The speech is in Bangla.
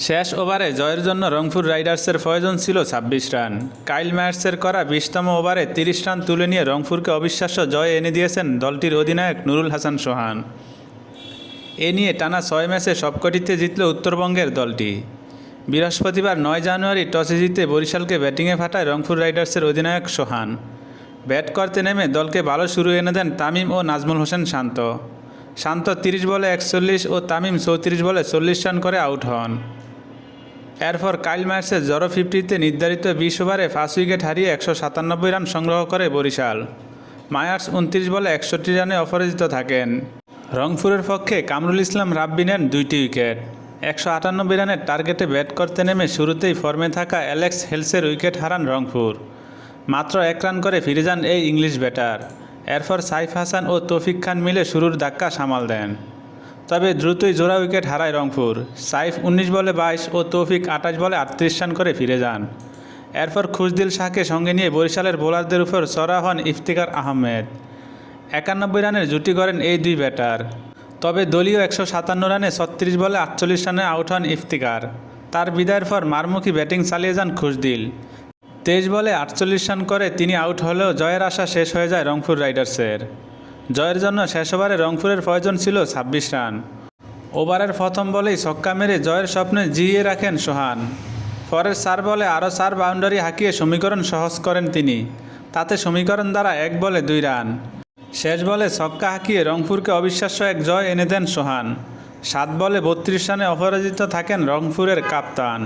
শেষ ওভারে জয়ের জন্য রংপুর রাইডার্সের প্রয়োজন ছিল ২৬ রান। কাইল ম্যাটসের করা ২০তম ওভারে ৩০ রান তুলে নিয়ে রংপুরকে অবিশ্বাস্য জয় এনে দিয়েছেন দলটির অধিনায়ক নুরুল হাসান সোহান। এ নিয়ে টানা ৬ ম্যাচে সবকটিতে জিতল উত্তরবঙ্গের দলটি। বৃহস্পতিবার ৯ জানুয়ারি টসে জিতে বরিশালকে ব্যাটিংয়ে পাঠায় রংপুর রাইডার্সের অধিনায়ক সোহান। ব্যাট করতে নেমে দলকে ভালো শুরু এনে দেন তামিম ও নাজমুল হোসেন শান্ত। ৩০ বলে ৪১ ও তামিম ৩৪ বলে ৪০ রান করে আউট হন। এরপর কাইল ম্যাটসের জড়ো 50-তে নির্ধারিত ২০ ওভারে ৫ উইকেট হারিয়ে ১৯৭ রান সংগ্রহ করে বরিশাল। মায়ার্স ২৯ বলে ৬১ রানে অপরাজিত থাকেন। রংপুরের পক্ষে কামরুল ইসলাম রাব্বি নেন ২টি উইকেট। ১৯৮ রানের টার্গেটে ব্যাট করতে নেমে শুরুতেই ফর্মে থাকা অ্যালেক্স হেলসের উইকেট হারান রংপুর। মাত্র ১ রান করে ফিরে যান এই ইংলিশ ব্যাটার। এরপর সাইফ হাসান ও তৌফিক খান মিলে শুরুর ধাক্কা সামাল দেন। তবে দ্রুতই জোড়া উইকেট হারায় রংপুর। সাইফ ১৯ বলে ২২ ও তৌফিক ২৮ বলে ৩৮ রান করে ফিরে যান। এরপর খুশদিল শাহকে সঙ্গে নিয়ে বরিশালের বোলারদের উপর চড়া হন ইফতিকার আহমেদ। ৯১ রানের জুটি করেন এই দুই ব্যাটার। তবে দলীয় ১৫৭ রানে ৩৬ বলে ৪৮ রানে আউট হন ইফতিকার। তার বিদায়ের পর মারমুখী ব্যাটিং চালিয়ে যান খুশদিল। ২৩ বলে ৪৮ রান করে তিনি আউট হলেও জয়ের আশা শেষ হয়ে যায় রংপুর রাইডার্সের। জয়ের জন্য শেষ ওভারে রংপুরের প্রয়োজন ছিল ২৬ রান। ওভারের প্রথম বলেই ছক্কা মেরে জয়ের স্বপ্নে জিইয়ে রাখেন সোহান। পরের ৪ বলে আরও ৪ বাউন্ডারি হাঁকিয়ে সমীকরণ সহজ করেন তিনি। তাতে সমীকরণ দ্বারা ১ বলে ২ রান। শেষ বলে ছক্কা হাঁকিয়ে রংপুরকে অবিশ্বাস্য এক জয় এনে দেন সোহান। ৭ বলে ৩২ রানে অপরাজিত থাকেন রংপুরের কাপ্তান।